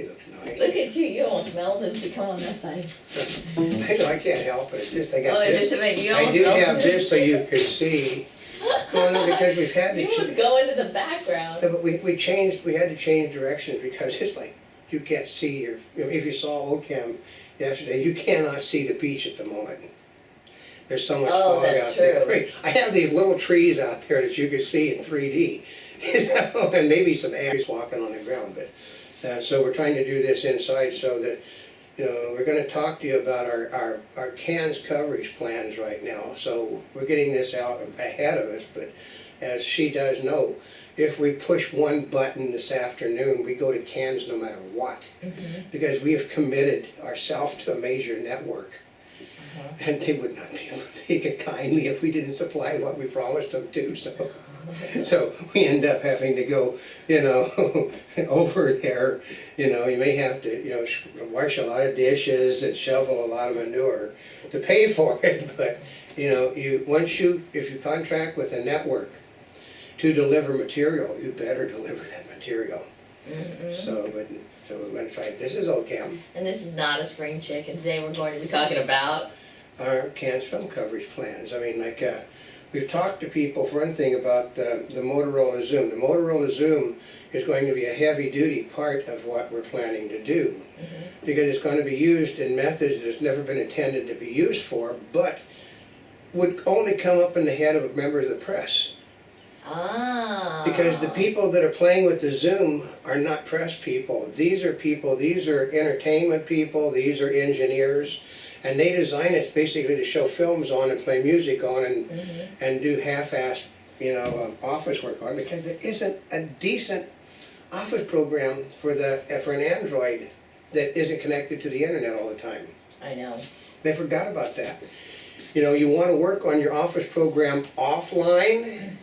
really looks nice. Look at you, you almost melted to come on that side. I know, I can't help it, it's just I got Oh, this. just a minute, you I almost do melted. have this so you can see. Well, no, because we've had to You almost change. go into the background. No, but we had to change directions because it's like, you can't see your, if you saw OCAM yesterday, you cannot see the beach at the moment. There's so much fog that's out there. true. I have these little trees out there that you can see in 3D. And maybe some ants walking on the ground, but so we're trying to do this inside so that, we're going to talk to you about our CANS coverage plans right now. So we're getting this out ahead of us, but as she does know, if we push one button this afternoon, we go to CANS no matter what, because we have committed ourselves to a major network. And they would not be able to take it kindly if we didn't supply what we promised them to. So we end up having to go, over there. You may have to, wash a lot of dishes and shovel a lot of manure to pay for it. But if you contract with a network to deliver material, you better deliver that material. So we're going to try. This is OCAM. And this is not a spring chick, and today we're going to be talking about our CANS film coverage plans. I mean, we've talked to people, for one thing, about the Motorola Zoom. The Motorola Zoom is going to be a heavy-duty part of what we're planning to do, because it's going to be used in methods that it's never been intended to be used for, but would only come up in the head of a member of the press. Because the people that are playing with the Zoom are not press people. These are entertainment people, these are engineers. And they design it basically to show films on and play music on and do half-assed, office work on, because there isn't a decent office program for an Android that isn't connected to the internet all the time. I know. They forgot about that. You want to work on your office program offline.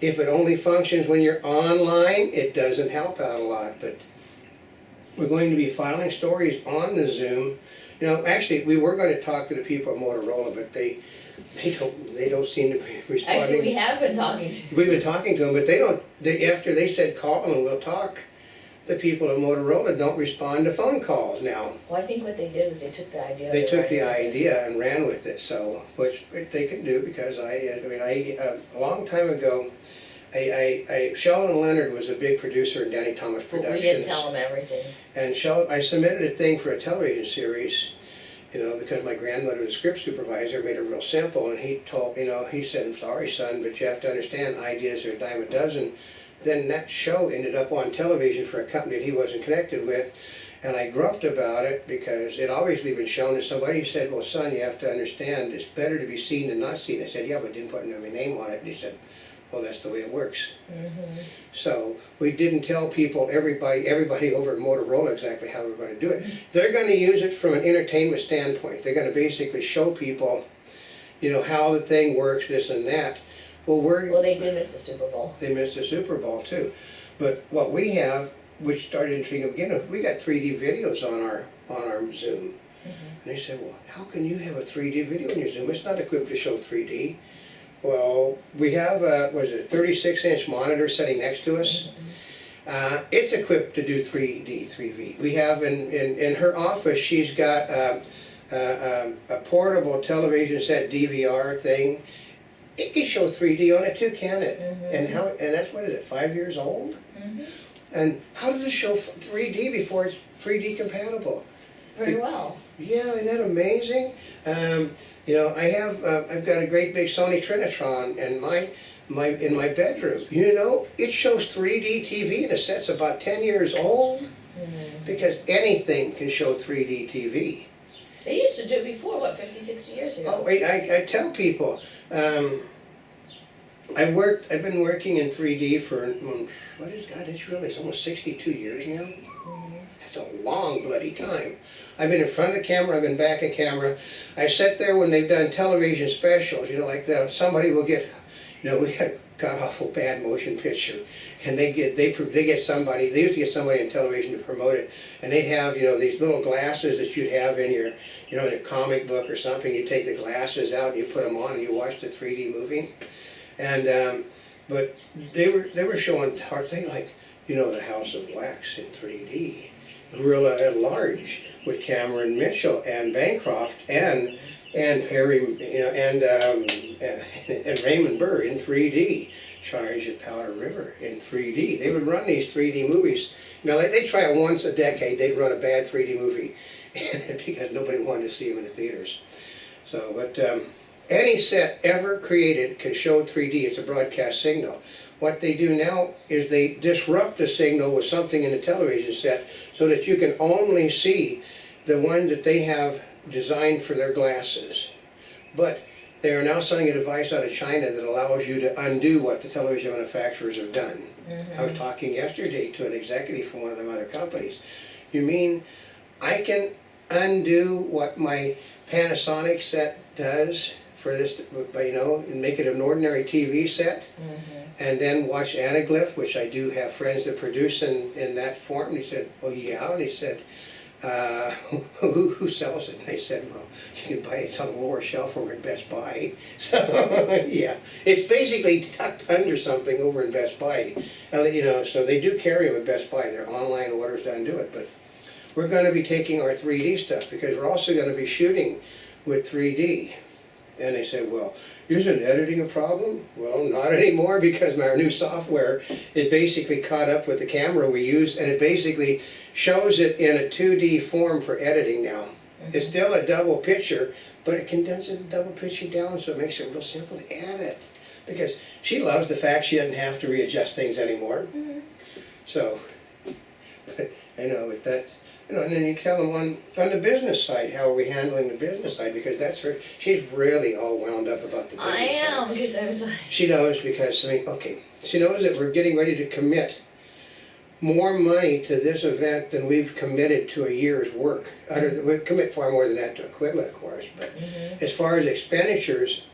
If it only functions when you're online, it doesn't help out a lot. But we're going to be filing stories on the Zoom. Actually, we were going to talk to the people at Motorola, but they don't seem to be responding. Actually, we have been talking to them. We've been talking to them, but after they said call them and we'll talk, the people at Motorola don't respond to phone calls now. Well, I think what they did was they took the idea. They took the idea and ran with it, so, which they can do, because a long time ago, Sheldon Leonard was a big producer in Danny Thomas Productions. We didn't tell him everything. And I submitted a thing for a television series, because my grandmother was a script supervisor, made it real simple, and he said, "I'm sorry, son, but you have to understand, ideas are a dime a dozen." Then that show ended up on television for a company that he wasn't connected with, and I grumped about it because it obviously been shown to somebody. He said, "Well, son, you have to understand, it's better to be seen than not seen." I said, "Yeah, but didn't put my name on it." And he said, "Well, that's the way it works." So we didn't tell people, everybody over at Motorola exactly how we're going to do it. They're going to use it from an entertainment standpoint. They're going to basically show people, how the thing works, this and that. Well, they did miss the Super Bowl. They missed the Super Bowl too. But what we have, which started interesting to begin with, we got 3D videos on our Zoom. And they said, "Well, how can you have a 3D video in your Zoom? It's not equipped to show 3D. Well, we have a 36-inch monitor sitting next to us. It's equipped to do 3D. We have in her office, she's got a portable television set DVR thing. It can show 3D on it too, can it? And that's, what is it, 5 years old? And how does it show 3D before it's 3D compatible? Very well. Yeah, isn't that amazing? I've got a great big Sony Trinitron in my bedroom. It shows 3D TV and the set's about 10 years old, because anything can show 3D TV. They used to do it before, 50, 60 years ago? Oh, I tell people, I've been working in 3D for, it's almost 62 years now. That's a long bloody time. I've been in front of the camera, I've been back of camera. I sit there when they've done television specials, somebody will get, we got a god-awful bad motion picture, and they get somebody, they used to get somebody on television to promote it, and they'd have, these little glasses that you'd have in your, in a comic book or something. You take the glasses out and you put them on and you watch the 3D movie. And, but they were showing our thing like, the House of Blacks in 3D. Gorilla at Large with Cameron Mitchell and Bancroft and Harry, and Raymond Burr in 3D. Charge at Powder River in 3D. They would run these 3D movies. They try it once a decade. They'd run a bad 3D movie because nobody wanted to see them in the theaters. So, but any set ever created can show 3D. It's a broadcast signal. What they do now is they disrupt the signal with something in the television set so that you can only see the one that they have designed for their glasses. But they are now selling a device out of China that allows you to undo what the television manufacturers have done. I was talking yesterday to an executive from one of them other companies. You mean I can undo what my Panasonic set does for this, and make it an ordinary TV set, and then watch Anaglyph, which I do have friends that produce in that form? And he said, oh yeah, and he said, who sells it? And I said, well, you can buy it, it's on the lower shelf over at Best Buy. So, yeah, it's basically tucked under something over in Best Buy. So they do carry them at Best Buy. They're online orders to undo it, but we're going to be taking our 3D stuff because we're also going to be shooting with 3D. And they said, well, isn't editing a problem? Well, not anymore, because our new software, it basically caught up with the camera we use, and it basically shows it in a 2D form for editing now. It's still a double picture, but it condenses the double picture down so it makes it real simple to edit. Because she loves the fact she doesn't have to readjust things anymore. So, that's... and then you tell them on the business side, how are we handling the business side, because that's her, she's really all wound up about the business I am, side. because I was like... She knows because, she knows that we're getting ready to commit more money to this event than we've committed to a year's work. We commit far more than that to equipment, of course, but as far as expenditures,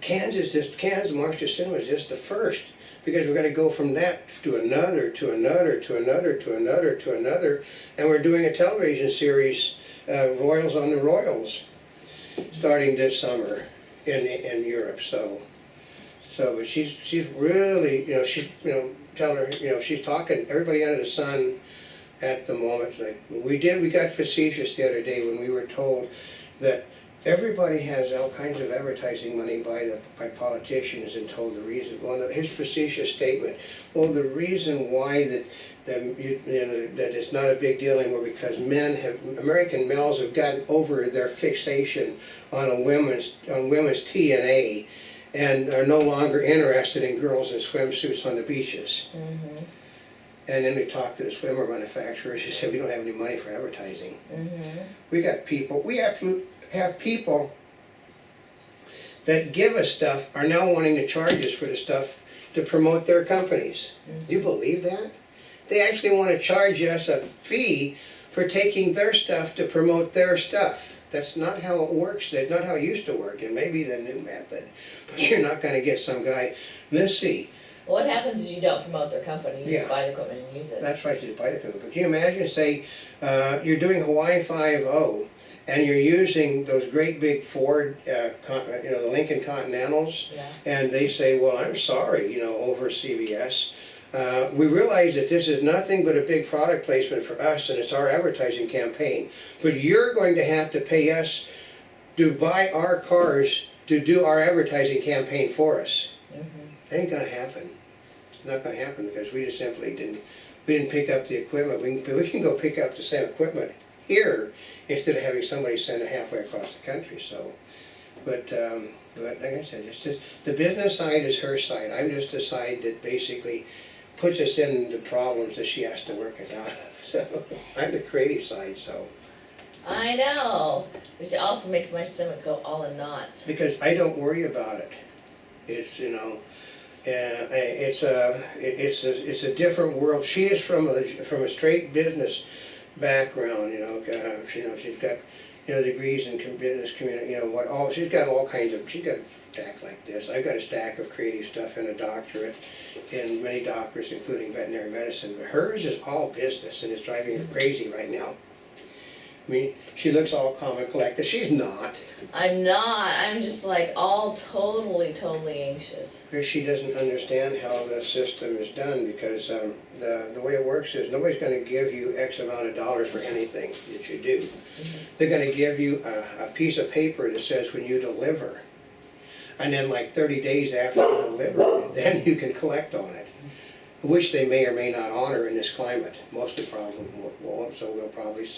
Kansas March to Cinema is just the first. Because we're going to go from that to another, to another, to another, to another, to another, and we're doing a television series, Royals on the Royals, starting this summer in Europe. But she's really, tell her, she's talking everybody under the sun at the moment. Like we got facetious the other day when we were told that everybody has all kinds of advertising money by politicians, and told the reason. His facetious statement, well, the reason why that it's not a big deal anymore because American males have gotten over their fixation on women's TNA, and are no longer interested in girls in swimsuits on the beaches. And then we talked to the swimwear manufacturers. She said we don't have any money for advertising. We got people. We have people that give us stuff are now wanting to charge us for the stuff to promote their companies. Do you believe that? They actually want to charge us a fee for taking their stuff to promote their stuff. That's not how it works. That's not how it used to work. It may be the new method, but you're not going to get some guy. Let's see. What happens is you don't promote their company, you just buy the equipment and use it. That's right, you just buy the equipment. But can you imagine, say, you're doing Hawaii 5.0, and you're using those great big Ford, the Lincoln Continentals, and they say, well, I'm sorry, over CBS. We realize that this is nothing but a big product placement for us, and it's our advertising campaign. But you're going to have to pay us to buy our cars to do our advertising campaign for us. That ain't going to happen. It's not going to happen because we just simply didn't pick up the equipment. We can go pick up the same equipment here instead of having somebody send it halfway across the country. So, but like I said, it's just the business side is her side. I'm just the side that basically puts us in the problems that she has to work us out of. So I'm the creative side. So I know, which also makes my stomach go all in knots. Because I don't worry about it. It's it's a different world. She is from a straight business background. She's got degrees in business community. She's got all kinds of. She's got a stack like this. I've got a stack of creative stuff and a doctorate in many doctorates, including veterinary medicine. But hers is all business, and it's driving her crazy right now. I mean, she looks all calm and collected. She's not. I'm not. I'm just like all totally anxious. Because she doesn't understand how the system is done, because the way it works is nobody's going to give you X amount of dollars for anything that you do. They're going to give you a piece of paper that says when you deliver. And then like 30 days after you deliver, then you can collect on it. Which they may or may not honor in this climate. Most of the problem won't, so we'll probably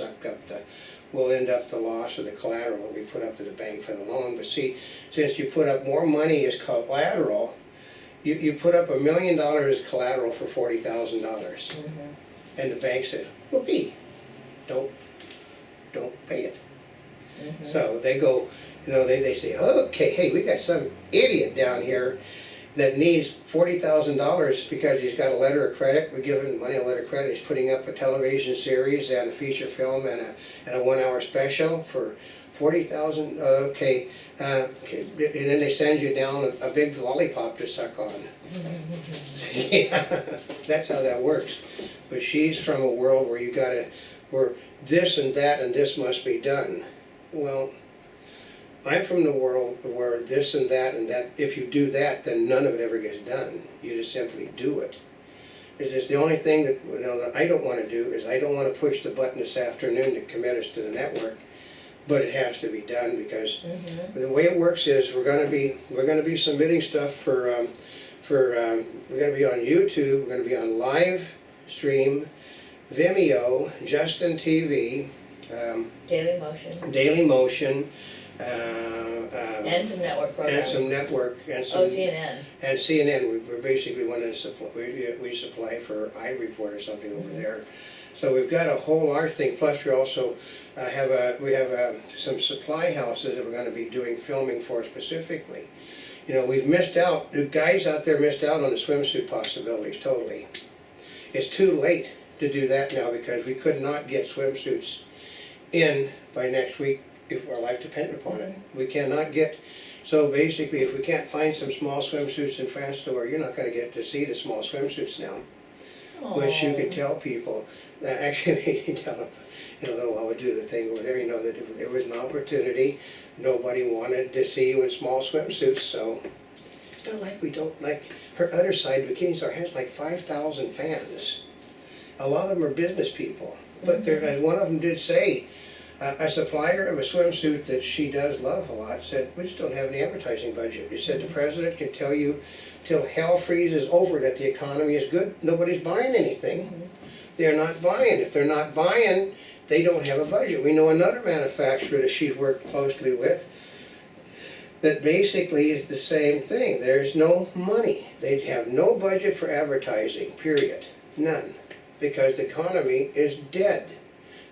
we'll end up the loss of the collateral that we put up to the bank for the loan. But see, since you put up more money as collateral, you put up $1 million as collateral for $40,000. And the bank said, whoopee, don't pay it. So they go, they say, okay, hey, we got some idiot down here that needs $40,000 because he's got a letter of credit. We give him money, a letter of credit. He's putting up a television series and a feature film and a 1 hour special for $40,000. Okay, and then they send you down a big lollipop to suck on. Yeah, that's how that works. But she's from a world where where this and that and this must be done. Well, I'm from the world where this and that, if you do that, then none of it ever gets done. You just simply do it. It's just the only thing that, that I don't want to do is I don't want to push the button this afternoon to commit us to the network, but it has to be done because the way it works is we're going to be submitting stuff we're going to be on YouTube, we're going to be on live stream, Vimeo, Justin TV, Daily Motion. And some network programs. And some CNN. And CNN, we're basically one of the we supply for iReport or something over there. So we've got a whole large thing. Plus we also have some supply houses that we're going to be doing filming for specifically. We've missed out. The guys out there missed out on the swimsuit possibilities totally. It's too late to do that now because we could not get swimsuits in by next week if our life depended upon it. We cannot get, so basically if we can't find some small swimsuits in France store, you're not going to get to see the small swimsuits now. Which you could tell people, that actually you can tell them, in a little while we do the thing over there, that if there was an opportunity, nobody wanted to see you in small swimsuits, so it's not like we don't, like her other side, Bikini Star, has like 5,000 fans. A lot of them are business people, but as one of them did say, a supplier of a swimsuit that she does love a lot said, we just don't have any advertising budget. He said the president can tell you till hell freezes over that the economy is good. Nobody's buying anything. They're not buying. If they're not buying, they don't have a budget. We know another manufacturer that she's worked closely with that basically is the same thing. There's no money. They have no budget for advertising, period. None. Because the economy is dead.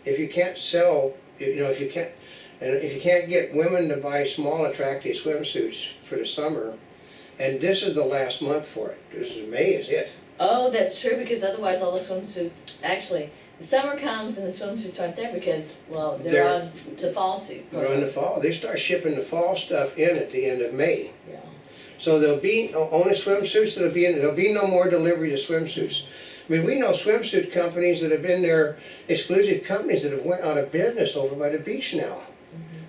If you can't sell, if you can't get women to buy small, attractive swimsuits for the summer, and this is the last month for it. This is May, is it? Oh, that's true, because otherwise all the swimsuits, actually, the summer comes and the swimsuits aren't there because, well, they're on to fall suit. They're on the fall. They start shipping the fall stuff in at the end of May. Yeah. So there'll be only swimsuits that'll be in. There'll be no more delivery of swimsuits. I mean, we know swimsuit companies that have been there, exclusive companies that have went out of business over by the beach now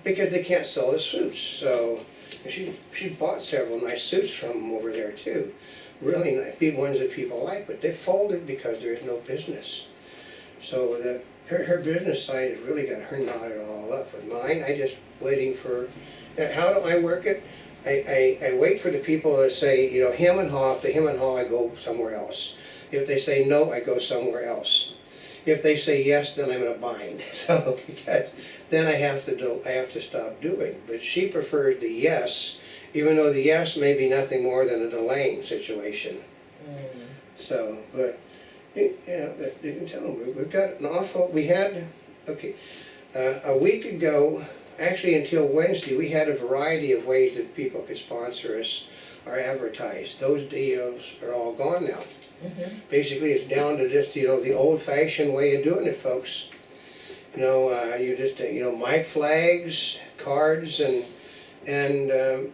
because they can't sell the suits. So she bought several nice suits from them over there too. Really nice, ones that people like, but they folded because there is no business. So her business side has really got her knotted all up. With mine, I just waiting for, how do I work it? I wait for the people to say, him and haw. If they him and haw, I go somewhere else. If they say no, I go somewhere else. If they say yes, then I'm in a bind. So because then I have to stop doing. But she prefers the yes, even though the yes may be nothing more than a delaying situation. So, but yeah, but you can tell them we've got an awful. We had a week ago, actually until Wednesday, we had a variety of ways that people could sponsor us or advertise. Those deals are all gone now. Basically, it's down to just the old-fashioned way of doing it, folks. You just mic flags, cards, and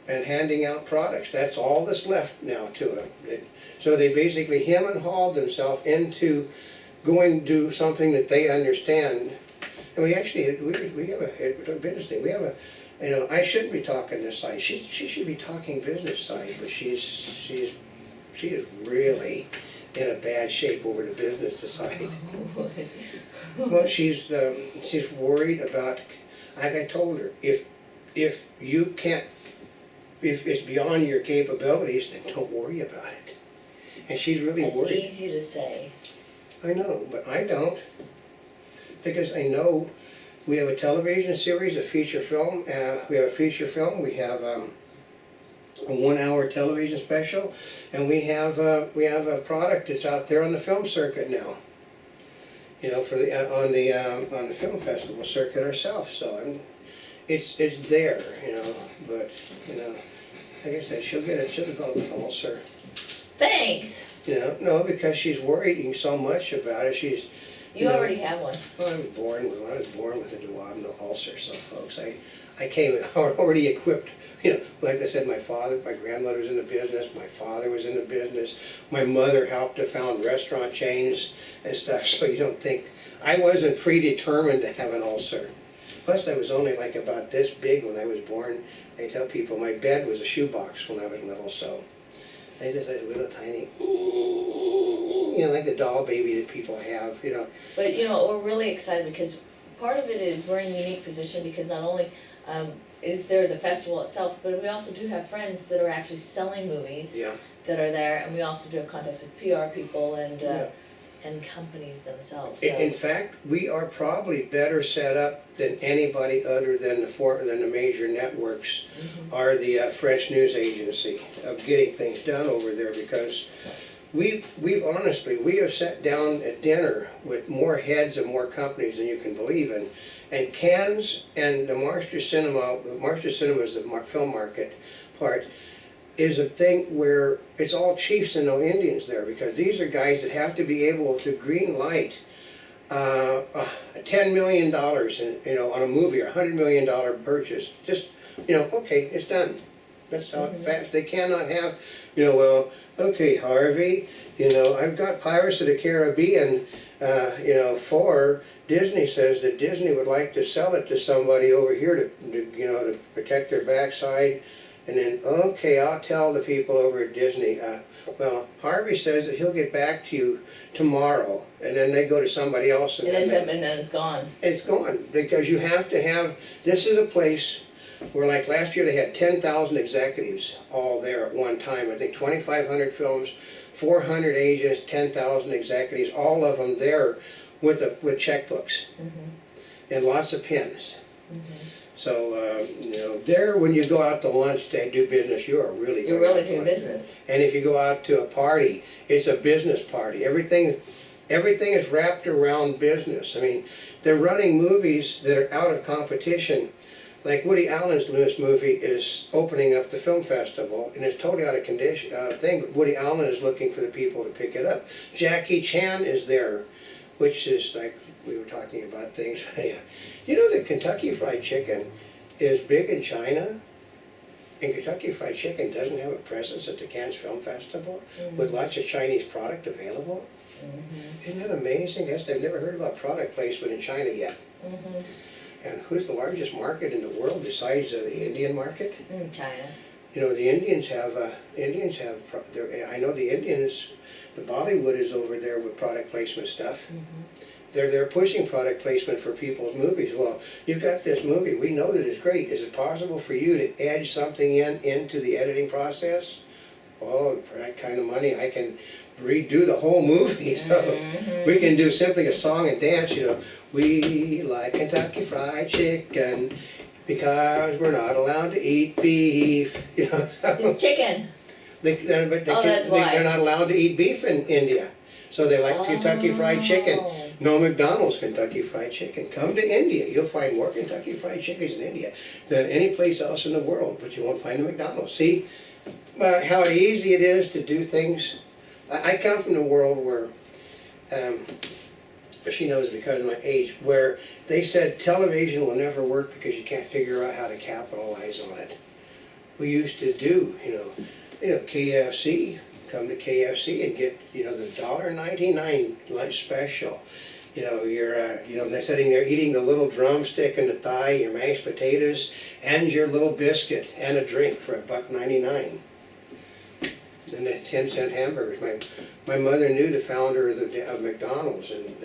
handing out products. That's all that's left now to it. So they basically hem and hawed themselves into going to do something that they understand, And we actually, we have a business thing, we have a, you know, I shouldn't be talking this side, she should be talking business side, but she is really in a bad shape over the business side. Well, she's worried about, like I told her, if you can't, if it's beyond your capabilities, then don't worry about it. And she's really worried. It's easy to say. I know, but I don't. Because I know we have a television series, a feature film, we have a feature film, we have a 1-hour television special, and we have a product that's out there on the film circuit now. You know, for the on the film festival circuit ourselves. So it's there, you know. But you know, like I said, she'll develop an ulcer. Thanks. You know, no, because she's worrying so much about it. You already have one. Well, I was born with a duodenal ulcer, so folks, I came already equipped. You know, like I said, my grandmother was in the business, my father was in the business, my mother helped to found restaurant chains and stuff, so you don't think, I wasn't predetermined to have an ulcer. Plus, I was only like about this big when I was born. I tell people my bed was a shoebox when I was little, so I just had a little tiny, you know, like the doll baby that people have, you know. But you know, we're really excited because part of it is we're in a unique position because not only is there the festival itself, but we also do have friends that are actually selling movies that are there, and we also do have contacts with PR people and companies themselves. So. In fact, we are probably better set up than anybody other than the major networks are the French news agency of getting things done over there, because we have sat down at dinner with more heads of more companies than you can believe, and Cannes and the Marster Cinema is the film market part, is a thing where it's all chiefs and no Indians there, because these are guys that have to be able to green light $10 million on a movie, or $100 million purchase. Just, you know, okay, it's done. That's how fast. They cannot have, you know, well, okay, Harvey, you know, I've got Pirates of the Caribbean, you know, for Disney says that Disney would like to sell it to somebody over here to protect their backside. And then, okay, I'll tell the people over at Disney, well, Harvey says that he'll get back to you tomorrow. And then they go to somebody else. And then it's gone. It's gone, because you have to have, this is a place where, like last year, they had 10,000 executives all there at one time. I think 2,500 films, 400 agents, 10,000 executives, all of them there with checkbooks and lots of pens. So, you know, there, when you go out to lunch to do business, you're really doing business. And if you go out to a party, it's a business party. Everything is wrapped around business. I mean, they're running movies that are out of competition. Like Woody Allen's newest movie is opening up the film festival, and it's totally out of condition thing. But Woody Allen is looking for the people to pick it up. Jackie Chan is there, which is like, we were talking about things. You know that Kentucky Fried Chicken is big in China, and Kentucky Fried Chicken doesn't have a presence at the Cannes Film Festival with lots of Chinese product available? Isn't that amazing? Yes, they've never heard about product placement in China yet. And who's the largest market in the world besides the Indian market? China. You know, the Indians have, I know the Indians, the Bollywood is over there with product placement stuff. They're pushing product placement for people's movies. Well, you've got this movie, we know that it's great. Is it possible for you to edge something into the editing process? Oh, for that kind of money, I can redo the whole movie. So we can do simply a song and dance, you know. We like Kentucky Fried Chicken because we're not allowed to eat beef. You know, so It's chicken. They're not allowed to eat beef in India. So they like Kentucky Fried Chicken. No McDonald's Kentucky Fried Chicken. Come to India. You'll find more Kentucky Fried Chickens in India than any place else in the world, but you won't find a McDonald's. See how easy it is to do things? I come from a world where, she knows because of my age, where they said television will never work because you can't figure out how to capitalize on it. We used to do, KFC. Come to KFC and get, the $1.99 lunch special. You know, they're sitting there eating the little drumstick and the thigh, your mashed potatoes, and your little biscuit, and a drink for $1.99. Then the 10-cent hamburgers. My mother knew the founder of McDonald's, and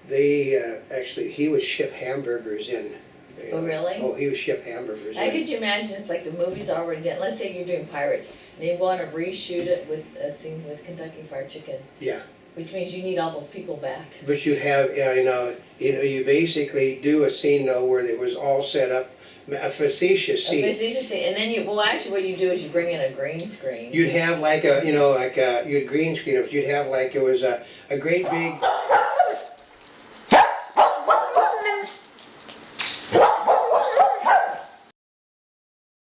they actually, he would ship hamburgers in. Oh, really? Oh, he would ship hamburgers in. Could you imagine, it's like the movie's already done, let's say you're doing Pirates, and they want to reshoot it with a scene with Kentucky Fried Chicken. Yeah. Which means you need all those people back. But you'd have, you basically do a scene though where it was all set up, a facetious scene. A facetious scene, and then actually what you do is you bring in a green screen. You'd have like you'd green screen it, but you'd have like, it was a great big